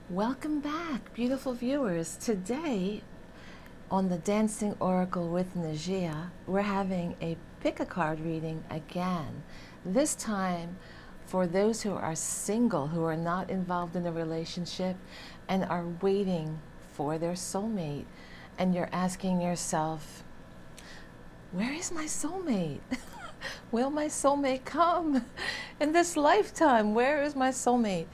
Welcome back, beautiful viewers. Today on the Dancing Oracle with Najia, we're having a pick a card reading again. This time for those who are single, who are not involved in a relationship and are waiting for their soulmate. And you're asking yourself, where is my soulmate? Will my soulmate come in this lifetime? Where is my soulmate?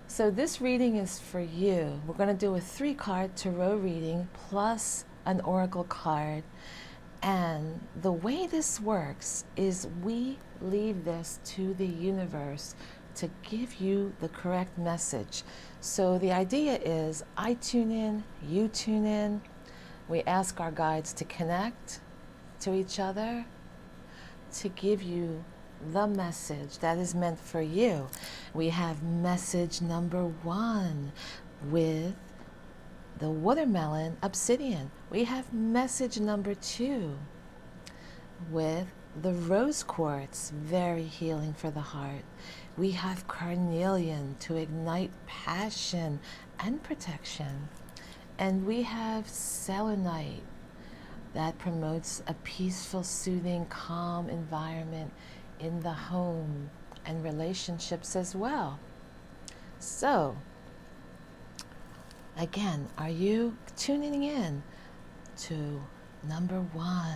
So this reading is for you. We're going to do a 3-card tarot reading plus an oracle card. And the way this works is we leave this to the universe to give you the correct message. So the idea is I tune in, you tune in. We ask our guides to connect to each other to give you the message that is meant for you. We have message number 1 with the watermelon obsidian. We have message number 2 with the rose quartz, very healing for the heart. We have carnelian to ignite passion and protection. And we have selenite that promotes a peaceful, soothing, calm environment in the home and relationships as well. So, again, are you tuning in to number 1?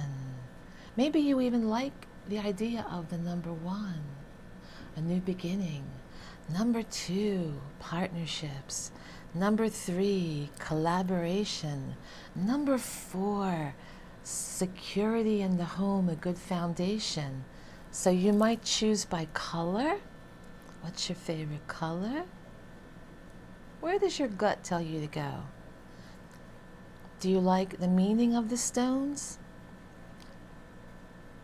Maybe you even like the idea of the number 1, a new beginning. Number 2, partnerships. Number 3, collaboration. Number 4, security in the home, a good foundation. So you might choose by color. What's your favorite color? Where does your gut tell you to go? Do you like the meaning of the stones?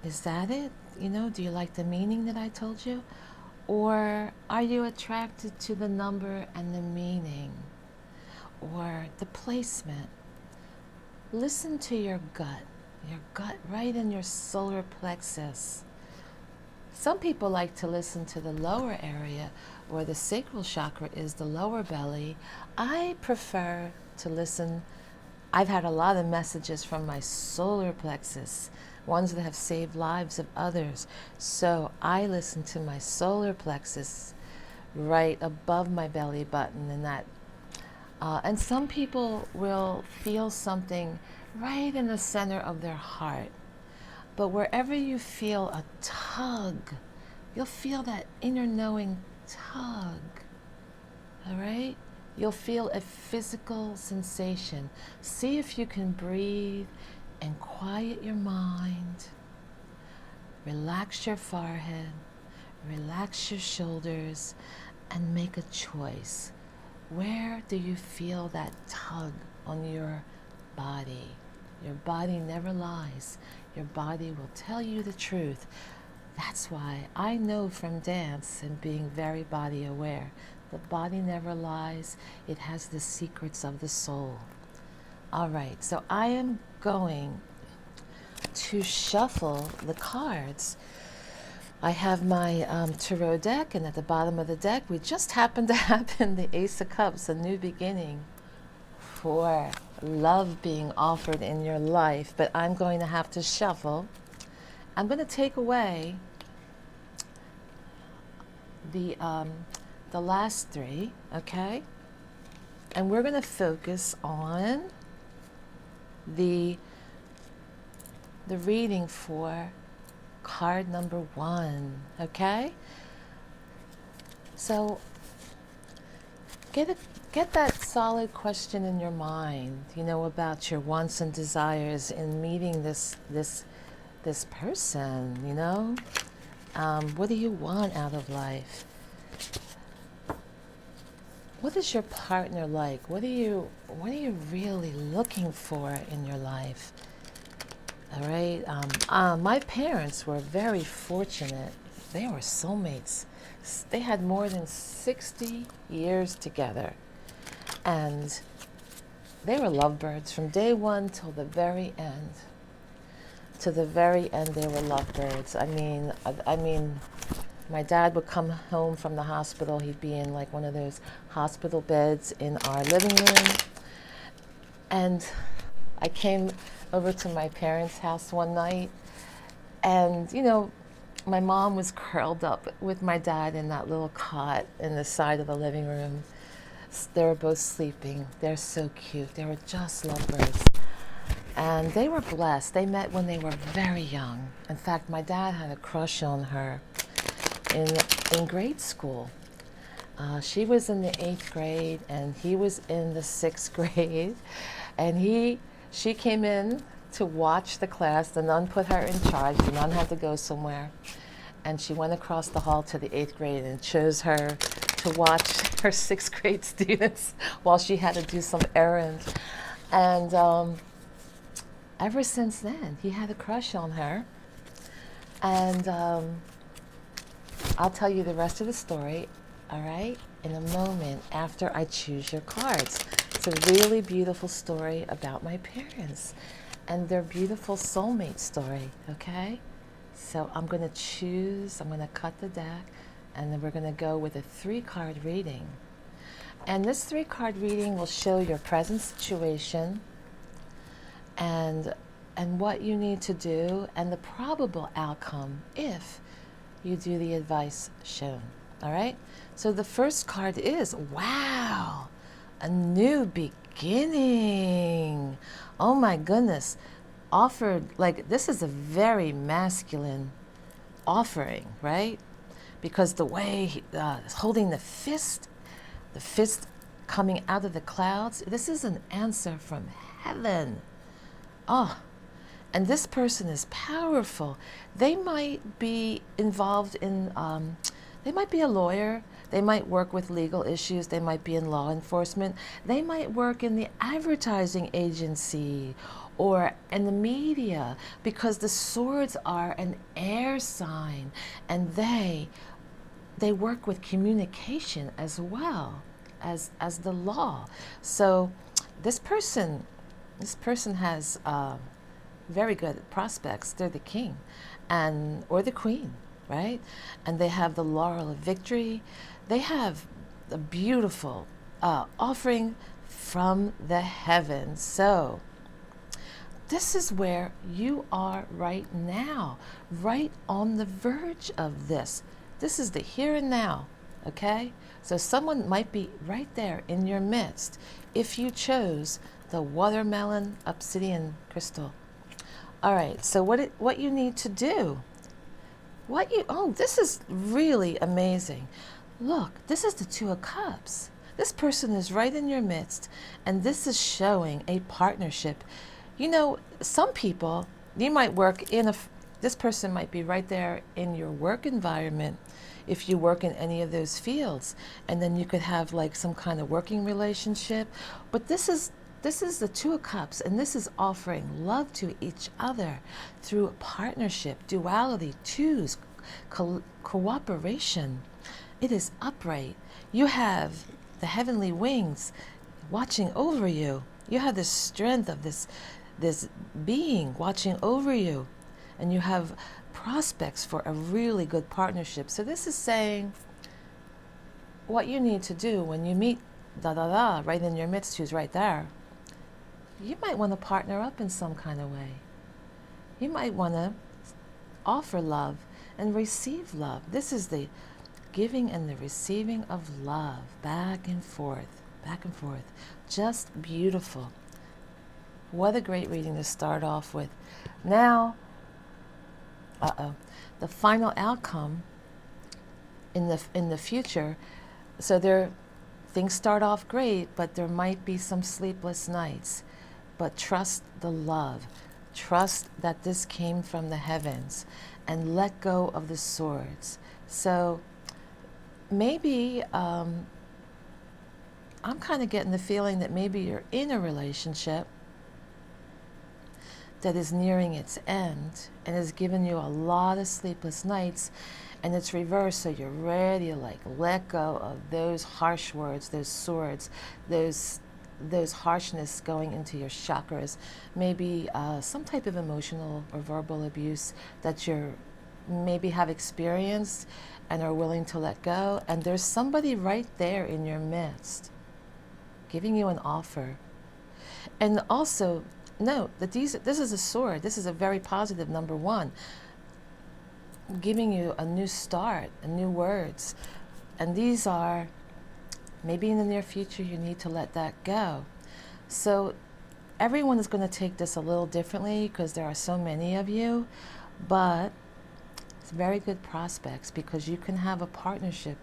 Is that it? Do you like the meaning that I told you? Or are you attracted to the number and the meaning? Or the placement? Listen to your gut right in your solar plexus. Some people like to listen to the lower area where the sacral chakra is, the lower belly. I prefer to listen. I've had a lot of messages from my solar plexus, ones that have saved lives of others. So I listen to my solar plexus right above my belly button, and some people will feel something right in the center of their heart. But wherever you feel a tug, you'll feel that inner knowing tug, all right? You'll feel a physical sensation. See if you can breathe and quiet your mind. Relax your forehead, relax your shoulders, and make a choice. Where do you feel that tug on your body? Your body never lies. Your body will tell you the truth. That's why I know from dance and being very body aware, the body never lies. It has the secrets of the soul. All right, so I am going to shuffle the cards. I have my tarot deck, and at the bottom of the deck, we just happen to have the Ace of Cups, a new beginning for love being offered in your life. But I'm going to have to shuffle. I'm going to take away the last 3, okay? And we're going to focus on the reading for card number 1, okay? So get that solid question in your mind, about your wants and desires in meeting this person, what do you want out of life? What is your partner like? What are you really looking for in your life? All right. My parents were very fortunate. They were soulmates. They had more than 60 years together. And they were lovebirds from day 1 till the very end. To the very end, they were lovebirds. I mean, My dad would come home from the hospital. He'd be in like one of those hospital beds in our living room. And I came over to my parents' house one night, and my mom was curled up with my dad in that little cot in the side of the living room. They were both sleeping. They're so cute. They were just lovebirds. And they were blessed. They met when they were very young. In fact, my dad had a crush on her in grade school. She was in the 8th grade, and he was in the 6th grade. And she came in to watch the class. The nun put her in charge. The nun had to go somewhere. And she went across the hall to the 8th grade and chose her to watch her 6th grade students while she had to do some errand. And ever since then, he had a crush on her. And I'll tell you the rest of the story, all right, in a moment after I choose your cards. It's a really beautiful story about my parents and their beautiful soulmate story, okay? So I'm going to cut the deck, and then we're going to go with a 3-card reading. And this 3-card reading will show your present situation and what you need to do and the probable outcome if you do the advice shown. All right? So the first card is, wow, a new beginning. Oh my goodness. Offered, like, this is a very masculine offering, right? Because the way he's holding the fist coming out of the clouds, this is an answer from heaven. Oh, and this person is powerful. They might be involved in, they might be a lawyer. They might work with legal issues. They might be in law enforcement. They might work in the advertising agency or in the media, because the swords are an air sign, and they work with communication as well as the law. So this person has very good prospects. They're the king or the queen, right? And they have the laurel of victory. They have a beautiful offering from the heavens. So this is where you are right now, right on the verge of this. This is the here and now, okay? So someone might be right there in your midst if you chose the watermelon obsidian crystal. All right, so what you need to do, this is really amazing. Look, this is the 2 of Cups. This person is right in your midst, and this is showing a partnership. Some people, you might work this person might be right there in your work environment if you work in any of those fields, and then you could have like some kind of working relationship. But this is the 2 of Cups, and this is offering love to each other through partnership, duality, twos, cooperation. It is upright. You have the heavenly wings watching over you. You have the strength of this being watching over you, and you have prospects for a really good partnership. So this is saying what you need to do when you meet right in your midst, who's right there. You might want to partner up in some kind of way. You might want to offer love and receive love. This is the giving and the receiving of love, back and forth, back and forth. Just beautiful. What a great reading to start off with. Now, the final outcome in the future. So things start off great, but there might be some sleepless nights. But trust the love. Trust that this came from the heavens, and let go of the swords. So maybe I'm kind of getting the feeling that maybe you're in a relationship that is nearing its end and has given you a lot of sleepless nights, and it's reversed, so you're ready to let go of those harsh words, those swords, those harshness going into your chakras. Maybe some type of emotional or verbal abuse that you're maybe have experienced and are willing to let go. And there's somebody right there in your midst giving you an offer. And also note that this is a sword. This is a very positive number one, giving you a new start, a new words. And these are, maybe in the near future, you need to let that go. So everyone is going to take this a little differently because there are so many of you, but it's very good prospects because you can have a partnership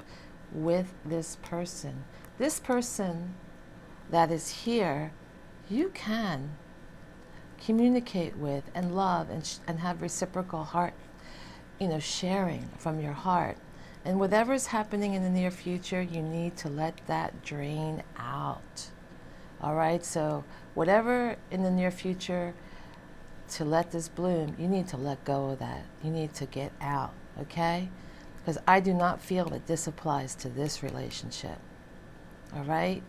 with this person. This person that is here, you can communicate with and love and have reciprocal heart, sharing from your heart. And whatever's happening in the near future, you need to let that drain out. All right, so whatever in the near future, to let this bloom, you need to let go of that. You need to get out, okay? Because I do not feel that this applies to this relationship. All right?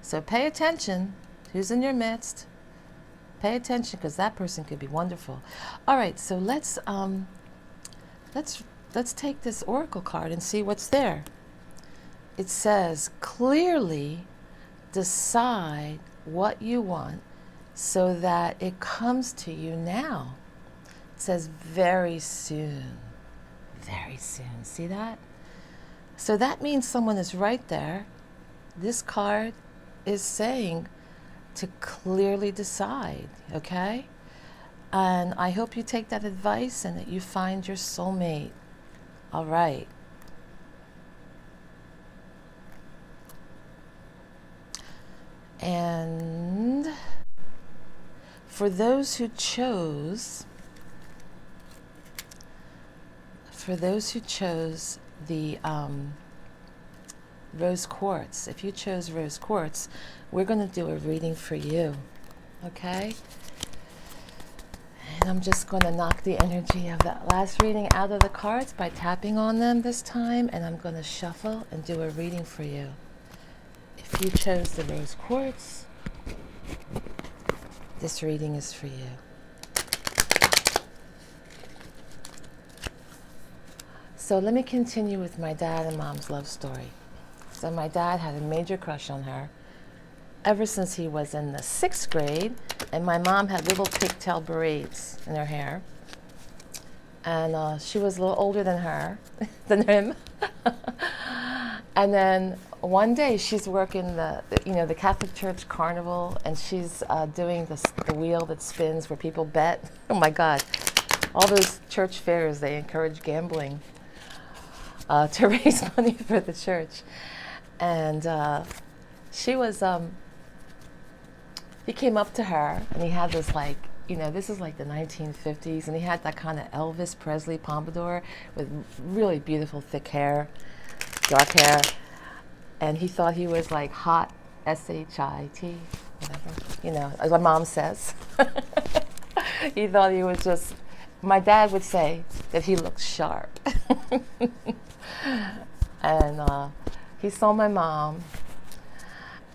So pay attention. Who's in your midst? Pay attention because that person could be wonderful. All right, so let's take this oracle card and see what's there. It says, clearly decide what you want so that it comes to you now. It says very soon. Very soon. See that? So that means someone is right there. This card is saying to clearly decide, okay? And I hope you take that advice and that you find your soulmate. All right. And for those who chose the rose quartz, if you chose rose quartz, we're going to do a reading for you, okay? And I'm just going to knock the energy of that last reading out of the cards by tapping on them this time, and I'm going to shuffle and do a reading for you. If you chose the rose quartz, this reading is for you. So let me continue with my dad and mom's love story. So my dad had a major crush on her ever since he was in the 6th grade, and my mom had little pigtail braids in her hair. And she was a little older than than him. And then one day she's working the Catholic Church carnival, and she's doing the wheel that spins where people bet. Oh my God. All those church fairs, they encourage gambling to raise money for the church. And she was, he came up to her and he had this this is like the 1950s, and he had that kind of Elvis Presley pompadour with really beautiful thick hair, dark hair. And he thought he was like hot, S-H-I-T, whatever, as my mom says. He thought he was just, my dad would say that he looked sharp. And he saw my mom,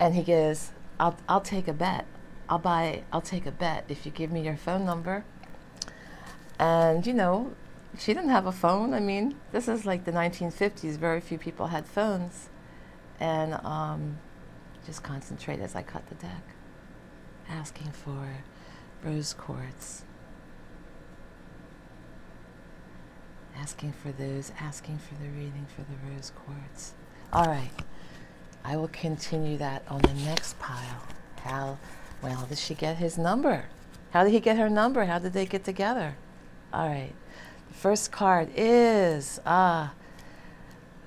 and he goes, I'll take a bet. I'll take a bet if you give me your phone number. And she didn't have a phone. I mean, this is like the 1950s. Very few people had phones. And just concentrate as I cut the deck, asking for rose quartz. Asking for the reading for the rose quartz. All right, I will continue that on the next pile. How did she get his number? How did he get her number? How did they get together? All right, the first card is,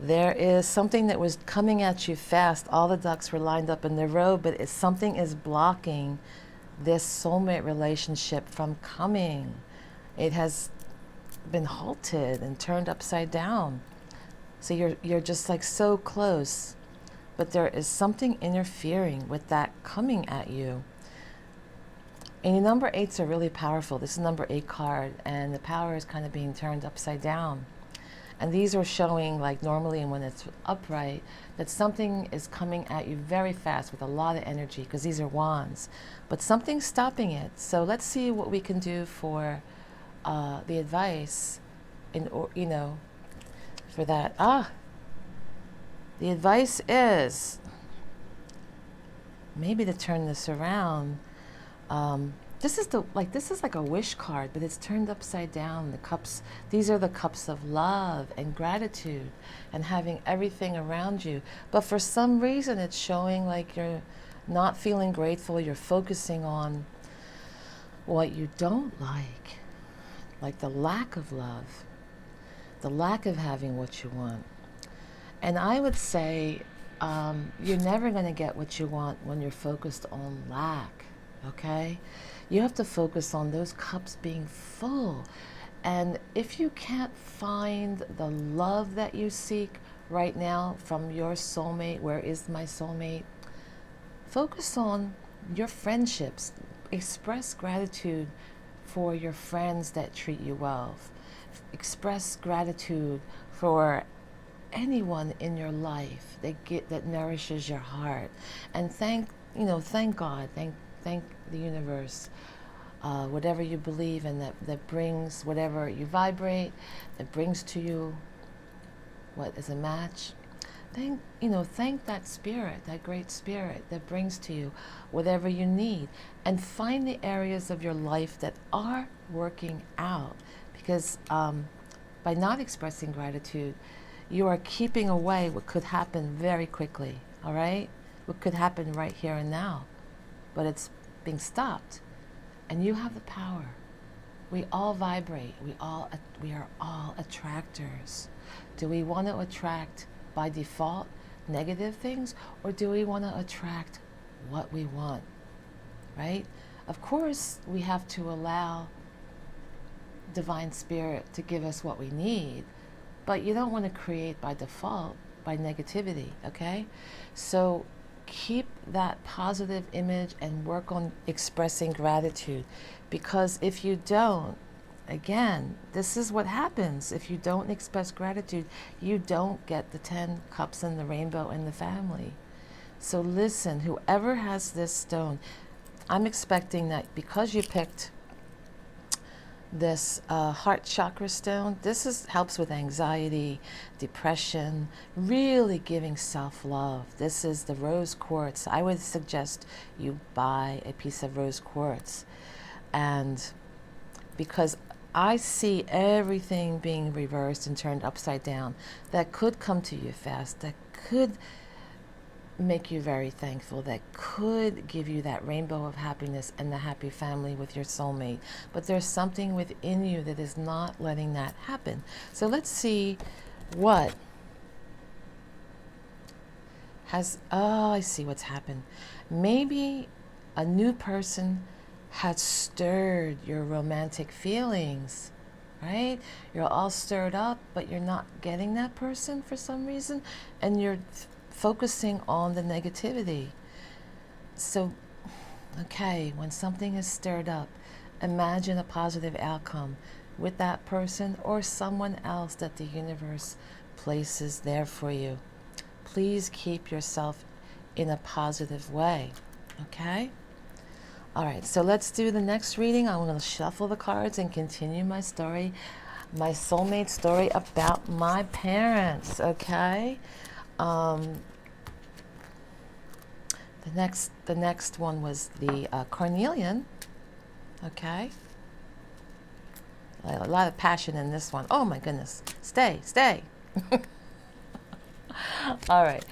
there is something that was coming at you fast. All the ducks were lined up in the row, but something is blocking this soulmate relationship from coming. It has been halted and turned upside down. So you're just like so close, but there is something interfering with that coming at you. And your number 8s are really powerful. This is number 8 card, and the power is kind of being turned upside down. And these are showing, like normally when it's upright, that something is coming at you very fast with a lot of energy, because these are wands. But something's stopping it. So let's see what we can do for the advice for that. The advice is maybe to turn this around. This is like a wish card, but it's turned upside down. The cups, these are the cups of love and gratitude and having everything around you. But for some reason, it's showing like you're not feeling grateful. You're focusing on what you don't like the lack of love, the lack of having what you want. And I would say you're never going to get what you want when you're focused on lack, okay? You have to focus on those cups being full. And if you can't find the love that you seek right now from your soulmate, where is my soulmate? Focus on your friendships. Express gratitude for your friends that treat you well. Express gratitude for anyone in your life that nourishes your heart, and thank God, thank the universe, whatever you believe in, that brings whatever you vibrate, that brings to you what is a match. Thank that spirit, that great spirit that brings to you whatever you need, and find the areas of your life that are working out, because by not expressing gratitude, you are keeping away what could happen very quickly, all right? What could happen right here and now, but it's being stopped, and you have the power. We all vibrate. We are all attractors. Do we want to attract by default negative things, or do we want to attract what we want, right? Of course, we have to allow divine spirit to give us what we need, but you don't want to create by default by negativity, okay? So keep that positive image and work on expressing gratitude, because if you don't, again, this is what happens. If you don't express gratitude, you don't get the 10 cups and the rainbow in the family. So listen, whoever has this stone, I'm expecting that because you picked this heart chakra stone, helps with anxiety, depression, really giving self-love. This is the rose quartz. I would suggest you buy a piece of rose quartz, and because I see everything being reversed and turned upside down that could come to you fast, that could make you very thankful, that could give you that rainbow of happiness and the happy family with your soulmate. But there's something within you that is not letting that happen. So let's see what has, I see what's happened. Maybe a new person had stirred your romantic feelings, right? You're all stirred up, but you're not getting that person for some reason, and you're focusing on the negativity. So, okay, when something is stirred up, imagine a positive outcome with that person or someone else that the universe places there for you. Please keep yourself in a positive way, okay? All right, so let's do the next reading. I'm going to shuffle the cards and continue my story, my soulmate story about my parents, okay? The next one was the carnelian, okay? A lot of passion in this one. Oh my goodness. Stay. All right.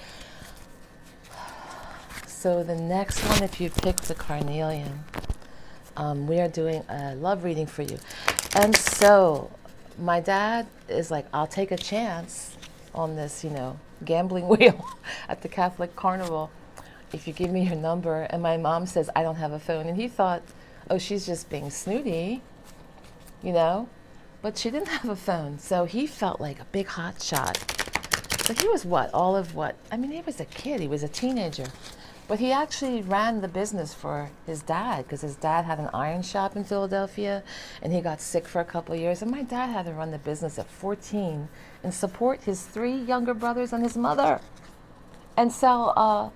So the next one, if you pick the carnelian, we are doing a love reading for you. And so my dad is like, I'll take a chance on this, gambling wheel at the Catholic carnival if you give me your number. And my mom says, I don't have a phone. And he thought, oh, she's just being snooty, but she didn't have a phone. So he felt like a big hot shot. So he was he was a kid, he was a teenager. But he actually ran the business for his dad, because his dad had an iron shop in Philadelphia, and he got sick for a couple of years. And my dad had to run the business at 14 and support his 3 younger brothers and his mother, and sell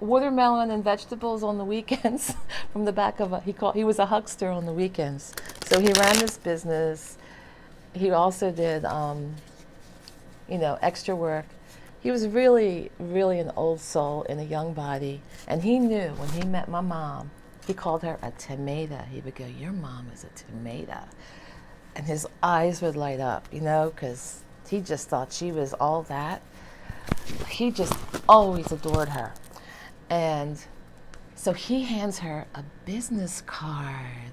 watermelon and vegetables on the weekends from the back of he was a huckster on the weekends. So he ran this business, he also did, extra work. He was really, really an old soul in a young body. And he knew when he met my mom, he called her a tomato. He would go, "Your mom is a tomato." And his eyes would light up, because he just thought she was all that. He just always adored her. And so he hands her a business card,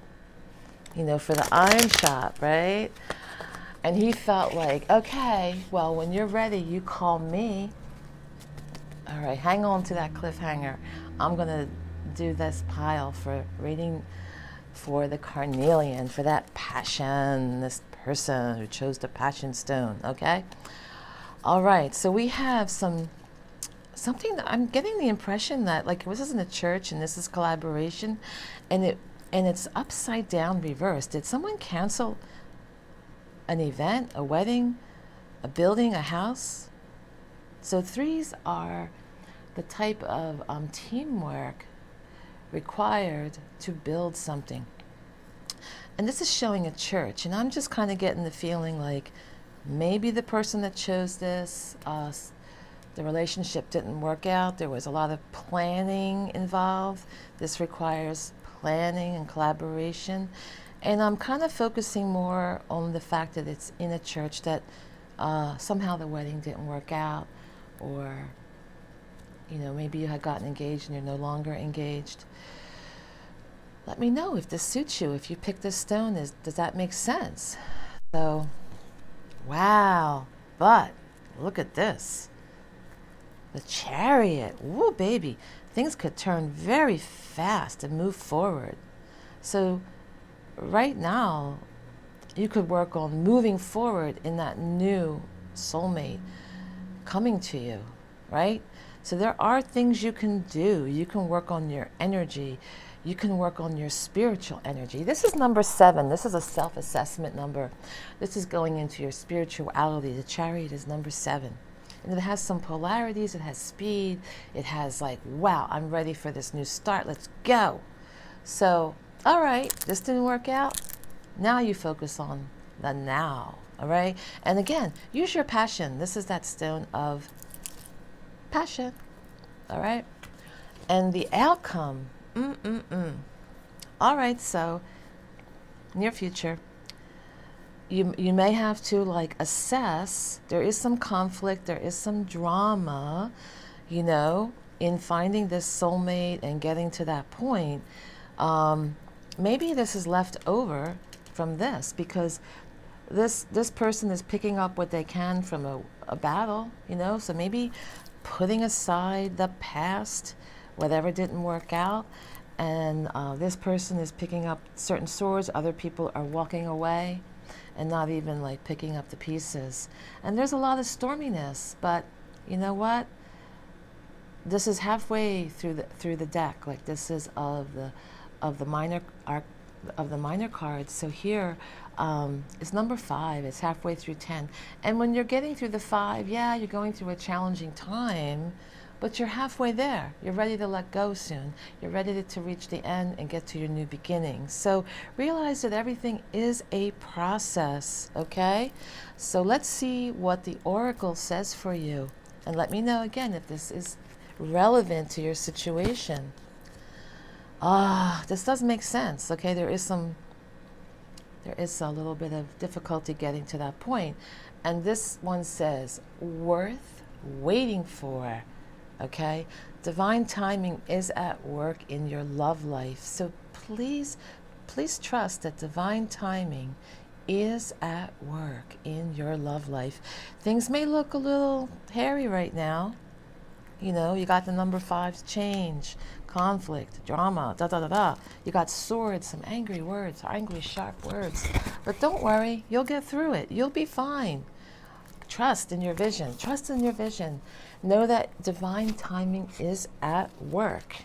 for the iron shop, right? And he felt like, okay, well, when you're ready, you call me. All right, hang on to that cliffhanger. I'm going to do this pile for reading for the carnelian, for that passion, this person who chose the passion stone, okay? All right, so we have something that I'm getting the impression that, like, this isn't a church and this is collaboration, and it's upside down reversed. Did someone cancel an event, a wedding, a building, a house? So threes are the type of teamwork required to build something. And this is showing a church, and I'm just kind of getting the feeling like maybe the person that chose this, the relationship didn't work out. There was a lot of planning involved. This requires planning and collaboration. And I'm kind of focusing more on the fact that it's in a church, that somehow the wedding didn't work out, or maybe you had gotten engaged and you're no longer engaged. Let me know if this suits you. If you pick this stone, does that make sense? So, wow. But look at this. The Chariot. Woo, baby. Things could turn very fast and move forward. So right now, you could work on moving forward in that new soulmate coming to you, right? So there are things you can do. You can work on your energy. You can work on your spiritual energy. This is number 7. This is a self-assessment number. This is going into your spirituality. The Chariot is number 7. And it has some polarities. It has speed. It has like, wow, I'm ready for this new start. Let's go. So, all right, this didn't work out. Now you focus on the now, all right? And again, use your passion. This is that stone of passion, all right? And the outcome, All right, so near future, you may have to like assess. There is some conflict, there is some drama, in finding this soulmate and getting to that point. Maybe this is left over from this, because this person is picking up what they can from a battle, so maybe putting aside the past, whatever didn't work out, and this person is picking up certain swords. Other people are walking away and not even like picking up the pieces. And there's a lot of storminess, but you know what? This is halfway through the deck. Like, this is of the minor arc of the minor cards. So here it's number 5. It's halfway through 10. And when you're getting through the 5, yeah, you're going through a challenging time, but you're halfway there. You're ready to let go soon. You're ready to reach the end and get to your new beginning. So realize that everything is a process, okay? So let's see what the Oracle says for you. And let me know again if this is relevant to your situation. This does make sense, okay? There is a little bit of difficulty getting to that point. And this one says, worth waiting for, okay? Divine timing is at work in your love life. So please trust that divine timing is at work in your love life. Things may look a little hairy right now. You got the number 5's change, conflict, drama, You got swords, some angry words, angry, sharp words. But don't worry, you'll get through it. You'll be fine. Trust in your vision. Trust in your vision. Know that divine timing is at work.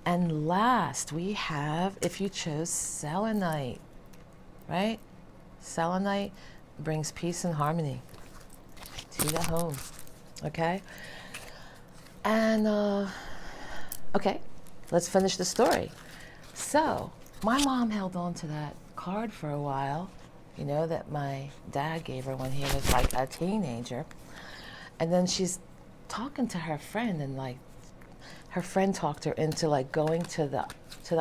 And last, we have, if you chose selenite, right? Selenite brings peace and harmony to the home, okay? And, okay, let's finish the story. So, my mom held on to that card for a while, you know, that my dad gave her when he was like a teenager. And then she's talking to her friend, and like her friend talked her into like going to the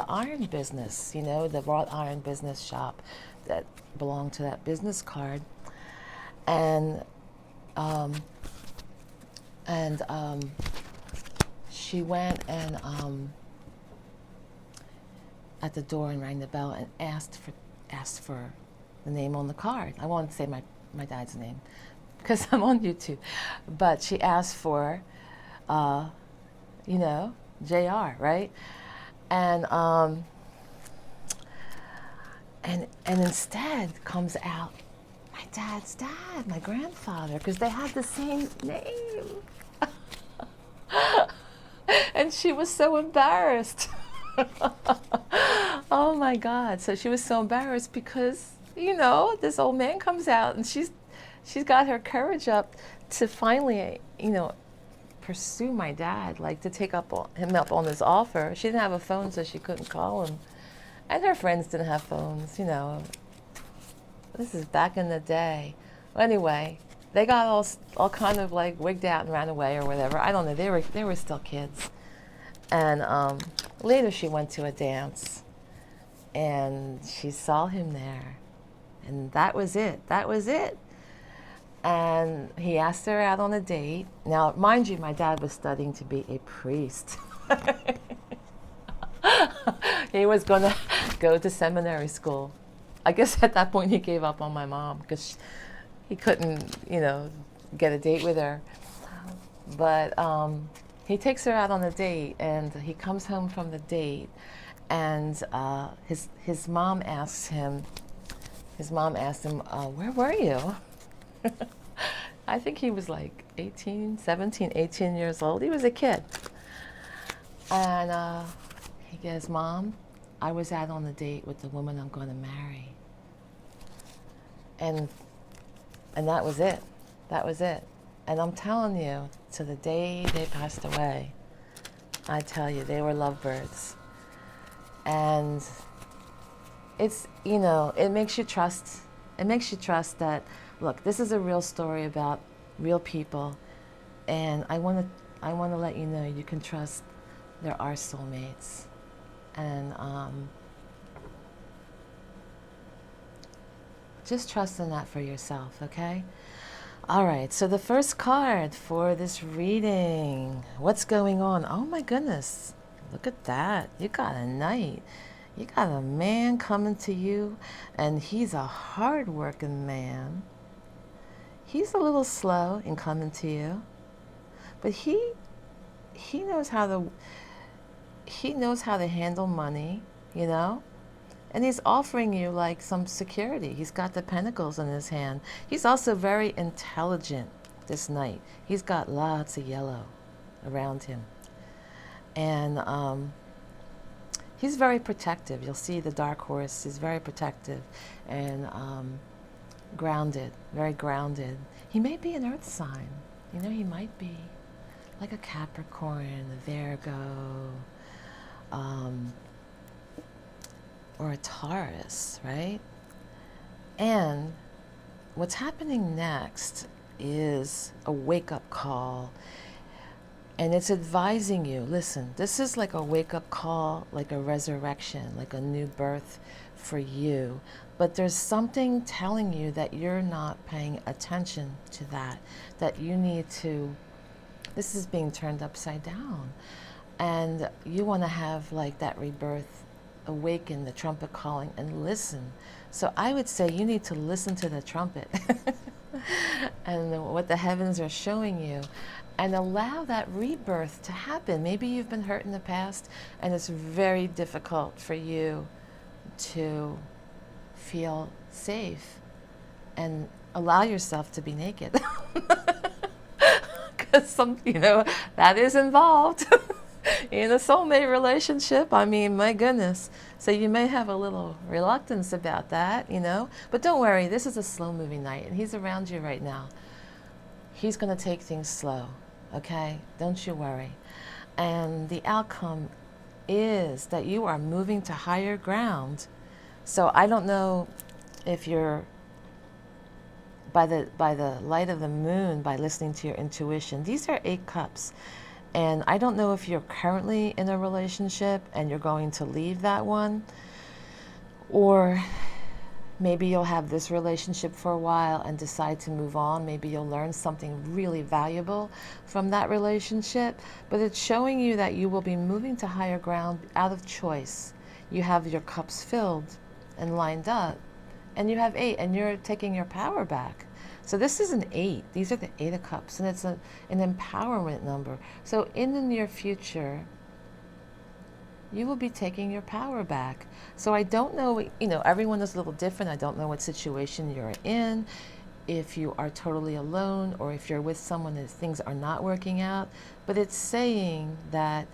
iron business, you know, the wrought iron business shop that belonged to that business card. And and she went and at the door and rang the bell and asked for the name on the card. I wanted to say my dad's name because I'm on YouTube, but she asked for, you know, JR, right? And and instead comes out my dad's dad, my grandfather, because they had the same name. And she was so embarrassed. Oh my God. So she was so embarrassed because, you know, this old man comes out and she's got her courage up to finally, you know, pursue my dad, like to take him up on his offer. She didn't have a phone, so she couldn't call him. And her friends didn't have phones, you know. This is back in the day. Well, anyway, they got all kind of like wigged out and ran away or whatever. I don't know. They were still kids. And later she went to a dance, and she saw him there, and that was it. That was it. And he asked her out on a date. Now, mind you, my dad was studying to be a priest. He was going to go to seminary school. I guess at that point he gave up on my mom because he couldn't, you know, get a date with her. But he takes her out on a date, and he comes home from the date, and his mom asks him, where were you? I think he was like 17, 18 years old. He was a kid. And he goes, Mom, I was out on a date with the woman I'm going to marry. And that was it. That was it. And I'm telling you, to the day they passed away, I tell you, they were lovebirds. And it's, you know, it makes you trust that, look, this is a real story about real people. And I want to let you know you can trust there are soulmates. And just trust in that for yourself, okay? All right, so the first card for this reading. What's going on? Oh my goodness. Look at that. You got a knight. You got a man coming to you, and he's a hard-working man. He's a little slow in coming to you, but he knows how to handle money, you know? And he's offering you like some security. He's got the pentacles in his hand. He's also very intelligent, this knight. He's got lots of yellow around him. And he's very protective. You'll see the dark horse is very protective and grounded, very grounded. He may be an earth sign. You know, he might be like a Capricorn, a Virgo, or a Taurus, right? And what's happening next is a wake-up call. And it's advising you, listen, this is like a wake-up call, like a resurrection, like a new birth for you. But there's something telling you that you're not paying attention to that you need to, this is being turned upside down. And you want to have like that rebirth, awaken the trumpet calling and listen. So I would say you need to listen to the trumpet and what the heavens are showing you, and allow that rebirth to happen. Maybe you've been hurt in the past and it's very difficult for you to feel safe and allow yourself to be naked. Because that is involved. In a soulmate relationship, I mean, my goodness. So you may have a little reluctance about that, but don't worry, this is a slow-moving knight, and he's around you right now. He's going to take things slow, okay? Don't you worry. And the outcome is that you are moving to higher ground. So I don't know if you're by the light of the moon, by listening to your intuition. These are 8 cups. And I don't know if you're currently in a relationship and you're going to leave that one, or maybe you'll have this relationship for a while and decide to move on. Maybe you'll learn something really valuable from that relationship. But it's showing you that you will be moving to higher ground out of choice. You have your cups filled and lined up, and you have 8, and you're taking your power back. So this is an 8. These are the 8 of cups, and it's an empowerment number. So in the near future, you will be taking your power back. So I don't know, everyone is a little different. I don't know what situation you're in, if you are totally alone or if you're with someone and things are not working out. But it's saying that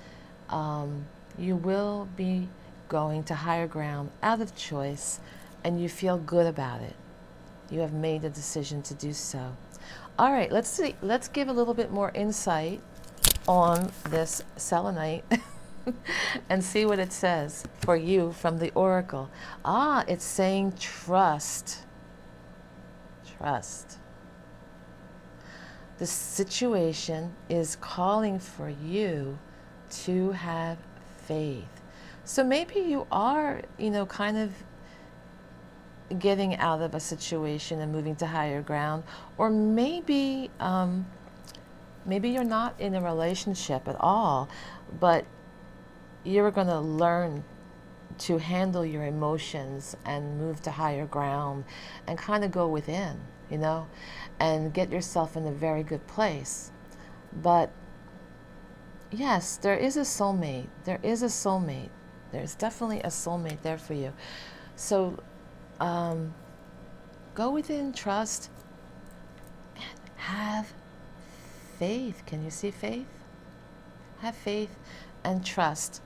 you will be going to higher ground out of choice, and you feel good about it. You have made a decision to do so. All right, let's give a little bit more insight on this selenite and see what it says for you from the oracle. It's saying trust. Trust. The situation is calling for you to have faith. So maybe you are, kind of getting out of a situation and moving to higher ground, or maybe maybe you're not in a relationship at all, but you're going to learn to handle your emotions and move to higher ground and kind of go within, and get yourself in a very good place. But yes, there is a soulmate. There is a soulmate. There's definitely a soulmate there for you. So go within, trust, and have faith. Can you see faith? Have faith and trust.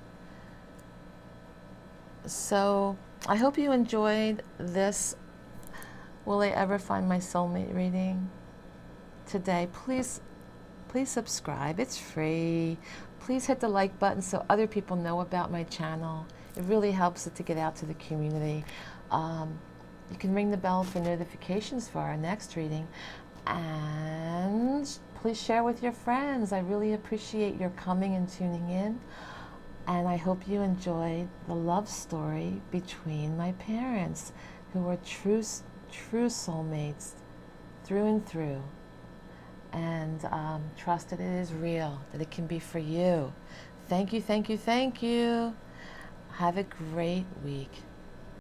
So I hope you enjoyed this Will I Ever Find My Soulmate reading today. Please subscribe. It's free. Please hit the like button so other people know about my channel. It really helps it to get out to the community. You can ring the bell for notifications for our next reading. And please share with your friends. I really appreciate your coming and tuning in. And I hope you enjoyed the love story between my parents, who were true soulmates through and through. And trust that it is real, that it can be for you. Thank you, thank you, thank you. Have a great week.